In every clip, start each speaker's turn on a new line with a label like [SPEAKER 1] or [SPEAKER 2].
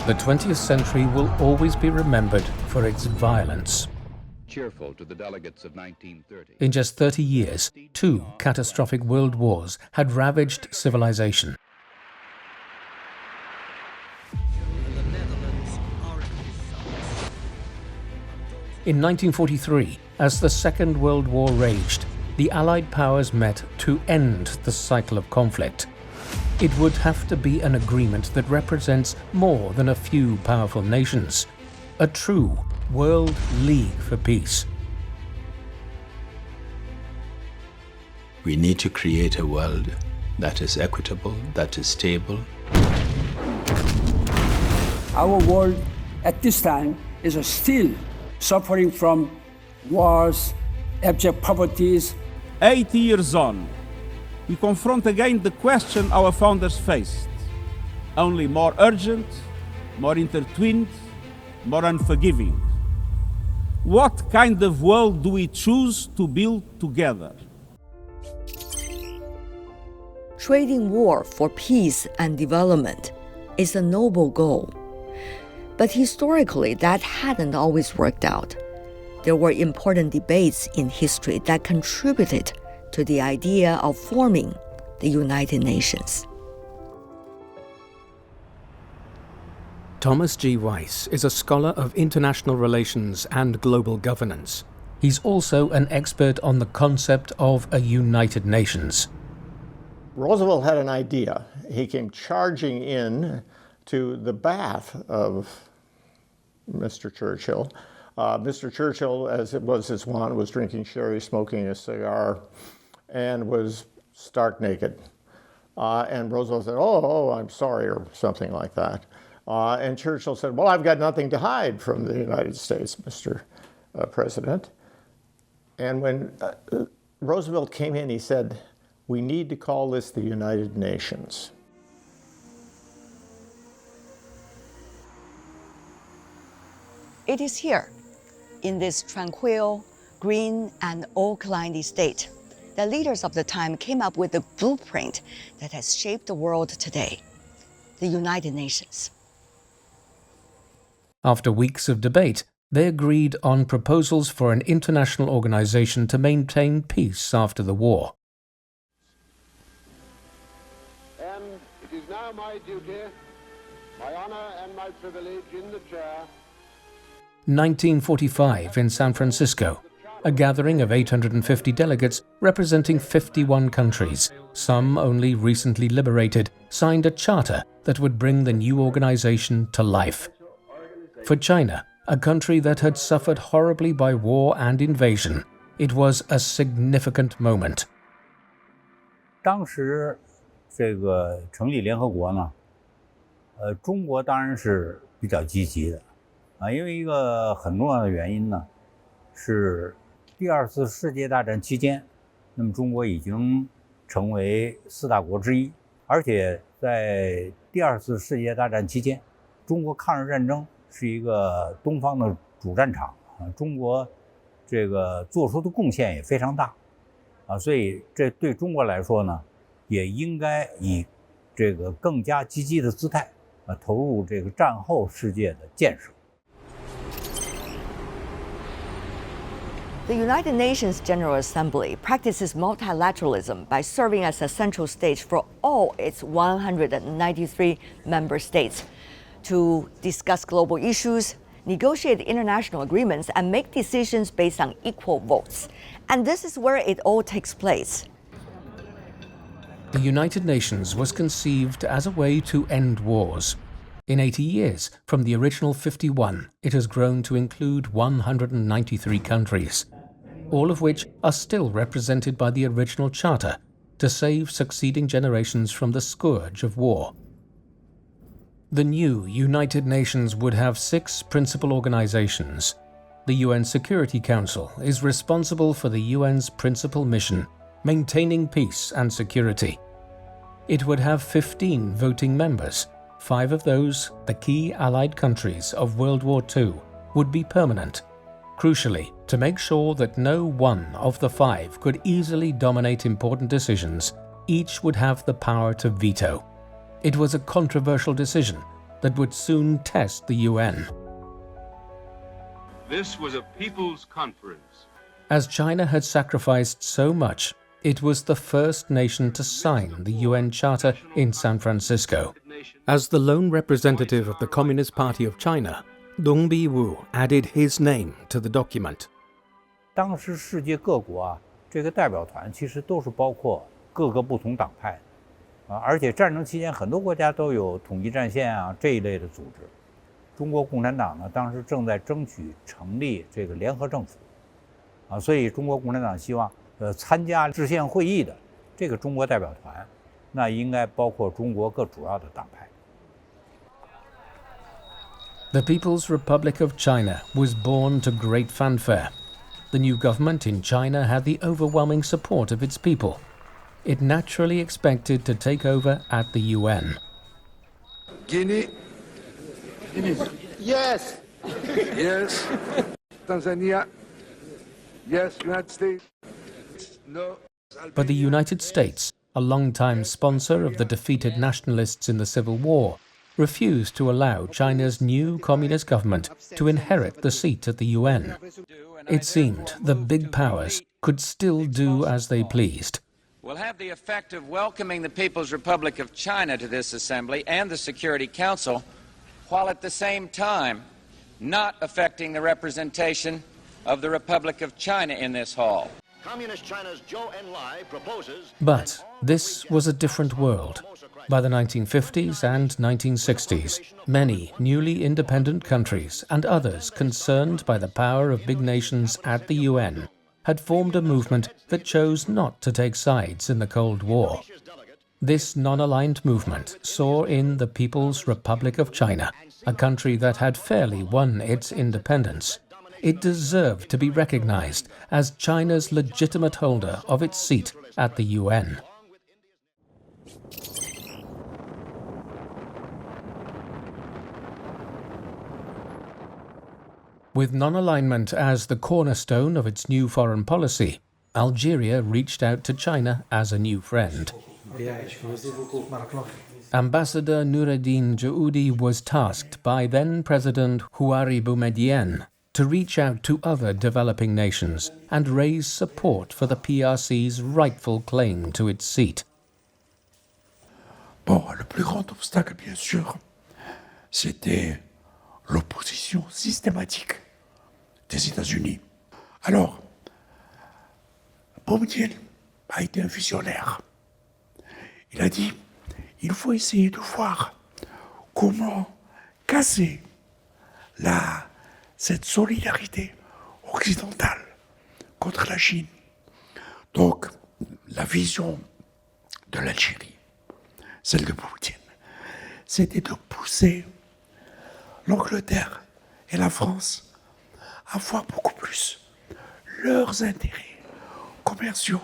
[SPEAKER 1] the 20th century will always be remembered for its violence.
[SPEAKER 2] Cheerful to the delegates of 1930.
[SPEAKER 1] In just 30 years, 2 catastrophic world wars had ravaged civilization. In 1943, as the Second World War raged, the Allied powers met to end the cycle of conflict. It would have to be an agreement that represents more than a few powerful nations, a true World League for Peace.
[SPEAKER 3] We need to create a world that is equitable, that is stable.
[SPEAKER 4] Our world at this time is still suffering from wars, abject poverties.
[SPEAKER 5] 80 years on, we confront again the question our founders faced, only more urgent, more intertwined, more unforgiving. What kind of world do we choose to build together?
[SPEAKER 6] Trading war for peace and development is a noble goal. But historically, that hadn't always worked out. There were important debates in history that contributed to the idea of forming the United Nations.
[SPEAKER 1] Thomas G. Weiss is a scholar of international relations and global governance. He's also an expert on the concept of a United Nations.
[SPEAKER 7] Roosevelt had an idea. He came charging in to the bath of Mr. Churchill. Mr. Churchill, as it was his wont, was drinking sherry, smoking a cigar, and was stark naked. And Roosevelt said, oh, I'm sorry, or something like that. And Churchill said, well, I've got nothing to hide from the United States, Mr. President. And when Roosevelt came in, he said, we need to call this the United Nations.
[SPEAKER 6] It is here, in this tranquil, green, and oak-lined estate, that leaders of the time came up with the blueprint that has shaped the world today, the United Nations.
[SPEAKER 1] After weeks of debate, they agreed on proposals for an international organization to maintain peace after the war.
[SPEAKER 8] And it is now my duty, my honor and my privilege in the chair.
[SPEAKER 1] 1945 in San Francisco, a gathering of 850 delegates representing 51 countries, some only recently liberated, signed a charter that would bring the new organization to life. For China, a country that had suffered horribly by war and invasion, it was a significant moment.
[SPEAKER 9] 当时这个成立联合国呢，中国当然是比较积极的。因为一个很重要的原因呢，是第二次世界大战期间，那么中国已经成为4大国之一，而且在第二次世界大战期间，中国抗日战争是一个东方的主战场中国这个做出的贡献也非常大所以这对中国来说呢，也应该以这个更加积极的姿态投入这个战后世界的建设。
[SPEAKER 6] The United Nations General Assembly practices multilateralism by serving as a central stage for all its 193 member states to discuss global issues, negotiate international agreements, and make decisions based on equal votes. And this is where it all takes place.
[SPEAKER 1] The United Nations was conceived as a way to end wars. In 80 years, from the original 51, it has grown to include 193 countries, all of which are still represented by the original charter to save succeeding generations from the scourge of war. The new United Nations would have 6 principal organizations. The UN Security Council is responsible for the UN's principal mission, maintaining peace and security. It would have 15 voting members. 5 of those, the key allied countries of World War II, would be permanent. Crucially, to make sure that no one of the 5 could easily dominate important decisions, each would have the power to veto. It was a controversial decision, that would soon test the UN.
[SPEAKER 10] This was a people's conference.
[SPEAKER 1] As China had sacrificed so much, it was the first nation to sign the UN Charter in San Francisco. As the lone representative of the Communist Party of China, Dong Bi-wu added his name to the document.
[SPEAKER 9] 当时世界各国啊，这个代表团其实都是包括各个不同党派啊，而且战争期间很多国家都有统一战线啊这一类的组织。中国共产党呢，当时正在争取成立这个联合政府啊，所以中国共产党希望参加制宪会议的这个中国代表团，那应该包括中国各主要的党派。
[SPEAKER 1] The People's Republic of China was born to great fanfare. The new government in China had the overwhelming support of its people. It naturally expected to take over at the UN.
[SPEAKER 8] Guinea. Yes. Yes. Tanzania. Yes. United States. No.
[SPEAKER 1] But the United States, a long-time sponsor of the defeated nationalists in the Civil War, refused to allow China's new communist government to inherit the seat at the UN. It seemed the big powers could still do as they pleased.
[SPEAKER 11] Will have the effect of welcoming the People's Republic of China to this assembly and the Security Council, while at the same time not affecting the representation of the Republic of China in this hall.
[SPEAKER 12] Communist China's Zhou Enlai proposes.
[SPEAKER 1] But this was a different world. By the 1950s and 1960s, many newly independent countries and others concerned by the power of big nations at the UN had formed a movement that chose not to take sides in the Cold War. This non-aligned movement saw in the People's Republic of China a country that had fairly won its independence. It deserved to be recognized as China's legitimate holder of its seat at the UN. With non-alignment as the cornerstone of its new foreign policy, Algeria reached out to China as a new friend. Ambassador Noureddin Jaoudi was tasked by then-President Houari Boumediene to reach out to other developing nations and raise support for the PRC's rightful claim to its seat.
[SPEAKER 13] Bon, le plus grand obstacle, bien sûr, c'était l'opposition systématique des États-Unis. Alors, Boumediene a été un visionnaire. Il a dit, il faut essayer de voir comment casser cette solidarité occidentale contre la Chine. Donc, la vision de l'Algérie, celle de Poutine, c'était de pousser l'Angleterre et la France à voir beaucoup plus leurs intérêts commerciaux,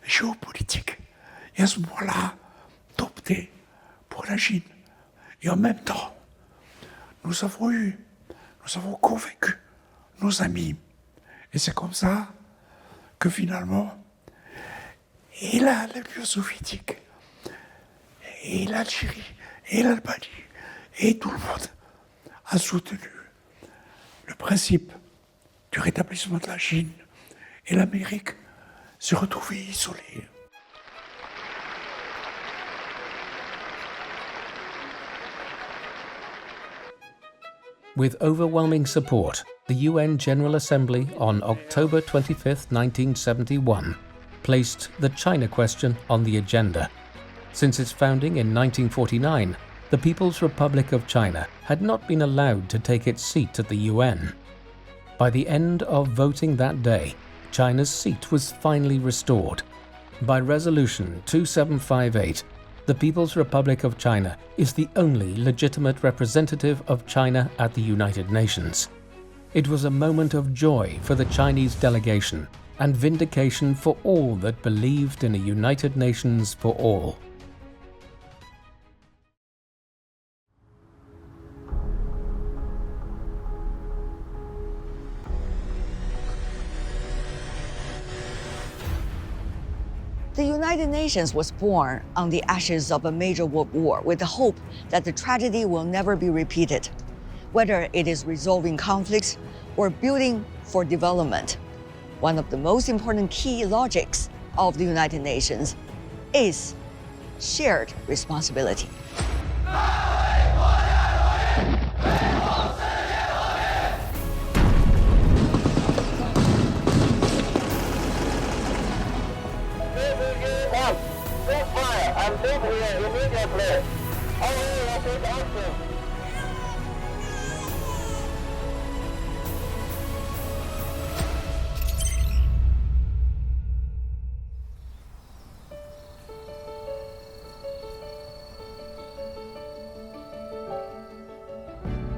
[SPEAKER 13] géopolitiques, et à ce moment-là, d'opter pour la Chine. Et en même temps, nous avons convaincu nos amis. Et c'est comme ça que finalement, et l'Union soviétique, et l'Algérie, et l'Albanie, et tout le monde a soutenu le principe du rétablissement de la Chine, et l'Amérique s'est retrouvée isolée.
[SPEAKER 1] With overwhelming support, the UN General Assembly on October 25, 1971, placed the China question on the agenda. Since its founding in 1949, the People's Republic of China had not been allowed to take its seat at the UN. By the end of voting that day, China's seat was finally restored. By Resolution 2758, the People's Republic of China is the only legitimate representative of China at the United Nations. It was a moment of joy for the Chinese delegation and vindication for all that believed in a United Nations for all.
[SPEAKER 6] The United Nations was born on the ashes of a major world war with the hope that the tragedy will never be repeated. Whether it is resolving conflicts or building for development, one of the most important key logics of the United Nations is shared responsibility.
[SPEAKER 8] And leave here immediately.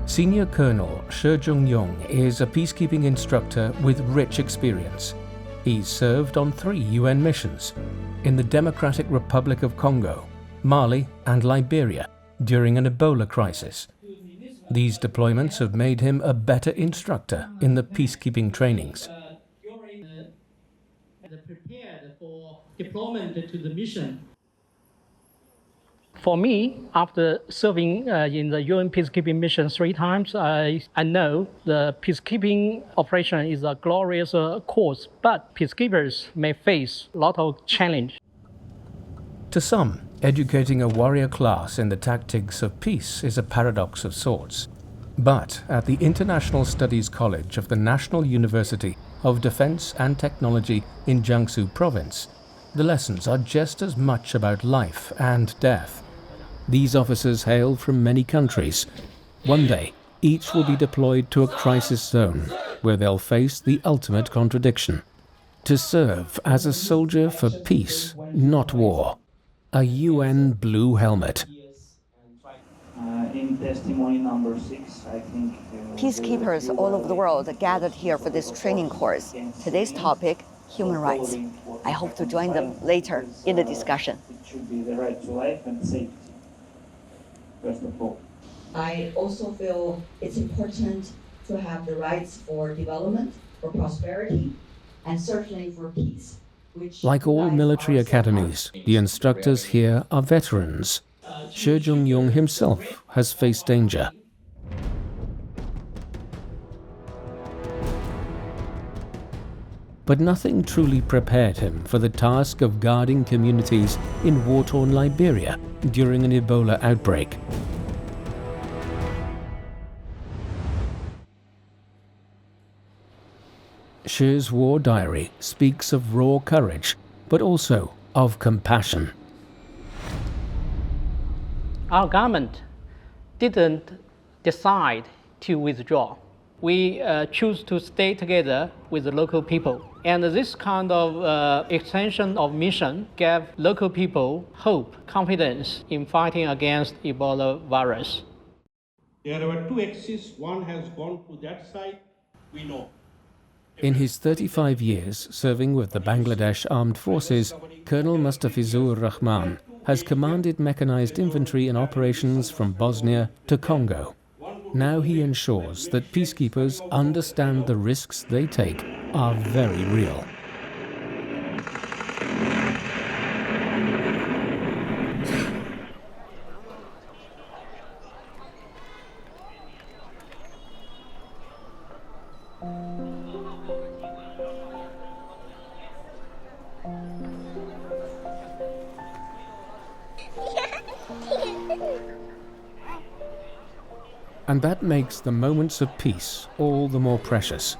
[SPEAKER 1] Senior Colonel Shi Jung-yong is a peacekeeping instructor with rich experience. He's served on 3 UN missions in the Democratic Republic of Congo, Mali, and Liberia during an Ebola crisis. These deployments have made him a better instructor in the peacekeeping trainings.
[SPEAKER 14] Prepared for deployment to the mission. For me, after serving in the UN peacekeeping mission 3 times, I know the peacekeeping operation is a glorious cause, but peacekeepers may face a lot of challenge.
[SPEAKER 1] To some, educating a warrior class in the tactics of peace is a paradox of sorts. But at the International Studies College of the National University of Defense and Technology in Jiangsu Province, the lessons are just as much about life and death. These officers hail from many countries. One day, each will be deployed to a crisis zone where they'll face the ultimate contradiction: to serve as a soldier for peace, not war. A UN blue helmet.
[SPEAKER 15] In testimony number 6, I think...
[SPEAKER 6] Peacekeepers all over the world gathered here for this training course. Today's topic, human rights. I hope to join them later in the discussion.
[SPEAKER 15] It should be the right to life and safety, first of all.
[SPEAKER 16] I also feel it's important to have the rights for development, for prosperity, and certainly for peace.
[SPEAKER 1] Like all military academies, the instructors here are veterans. Shi Jung-yong himself has faced danger. But nothing truly prepared him for the task of guarding communities in war-torn Liberia during an Ebola outbreak. Shi's war diary speaks of raw courage, but also of compassion.
[SPEAKER 14] Our government didn't decide to withdraw. We choose to stay together with the local people. And this kind of extension of mission gave local people hope, confidence in fighting against Ebola virus.
[SPEAKER 5] There were 2 axes, one has gone to that side, we know.
[SPEAKER 1] In his 35 years serving with the Bangladesh Armed Forces, Colonel Mustafizur Rahman has commanded mechanized infantry in operations from Bosnia to Congo. Now he ensures that peacekeepers understand the risks they take are very real. And that makes the moments of peace all the more precious.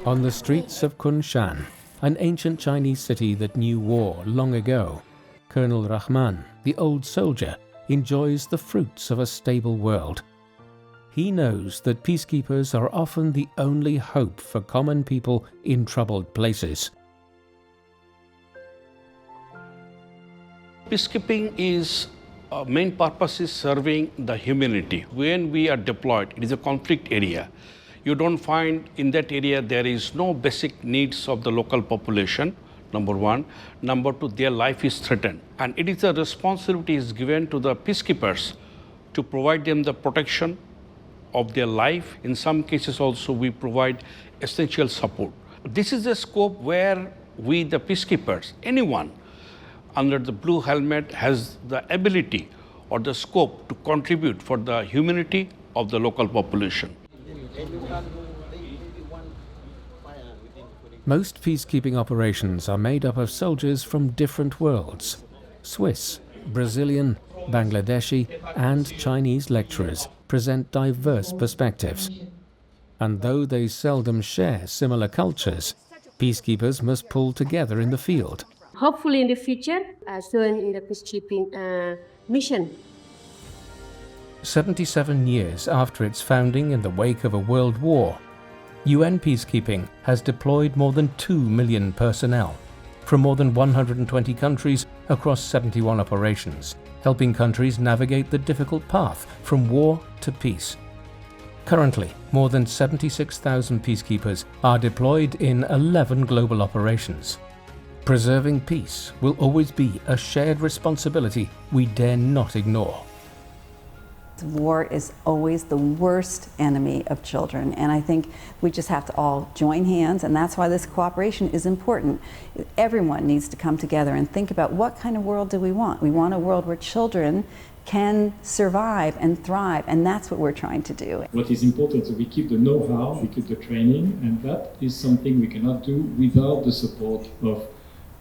[SPEAKER 1] On the streets of Kunshan, an ancient Chinese city that knew war long ago, Colonel Rahman, the old soldier, enjoys the fruits of a stable world. He knows that peacekeepers are often the only hope for common people in troubled places.
[SPEAKER 17] Peacekeeping is main purpose is serving the humanity. When we are deployed, it is a conflict area. You don't find in that area there is no basic needs of the local population, number 1. Number 2, their life is threatened. And it is a responsibility is given to the peacekeepers to provide them the protection of their life. In some cases also we provide essential support. This is a scope where we, the peacekeepers, anyone, under the blue helmet has the ability or the scope to contribute for the humanity of the local population.
[SPEAKER 1] Most peacekeeping operations are made up of soldiers from different worlds. Swiss, Brazilian, Bangladeshi, and Chinese lecturers present diverse perspectives. And though they seldom share similar cultures, peacekeepers must pull together in the field.
[SPEAKER 18] Hopefully in the future, soon in the peacekeeping mission.
[SPEAKER 1] 77 years after its founding in the wake of a world war, UN peacekeeping has deployed more than 2 million personnel from more than 120 countries across 71 operations, helping countries navigate the difficult path from war to peace. Currently, more than 76,000 peacekeepers are deployed in 11 global operations. Preserving peace will always be a shared responsibility we dare not ignore.
[SPEAKER 19] War is always the worst enemy of children, and I think we just have to all join hands, and that's why this cooperation is important. Everyone needs to come together and think about what kind of world do we want. We want a world where children can survive and thrive, and that's what we're trying to do.
[SPEAKER 15] What is important is we keep the know-how, we keep the training, and that is something we cannot do without the support of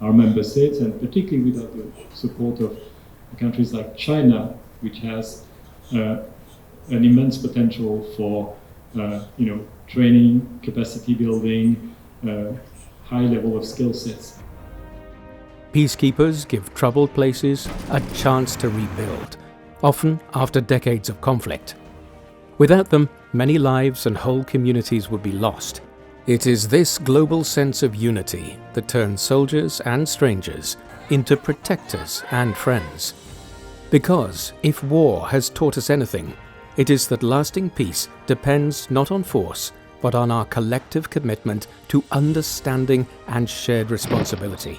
[SPEAKER 15] our member states, and particularly without the support of countries like China, which has an immense potential for training, capacity building, high level of skill sets.
[SPEAKER 1] Peacekeepers give troubled places a chance to rebuild, often after decades of conflict. Without them, many lives and whole communities would be lost. It is this global sense of unity that turns soldiers and strangers into protectors and friends. Because if war has taught us anything, it is that lasting peace depends not on force, but on our collective commitment to understanding and shared responsibility.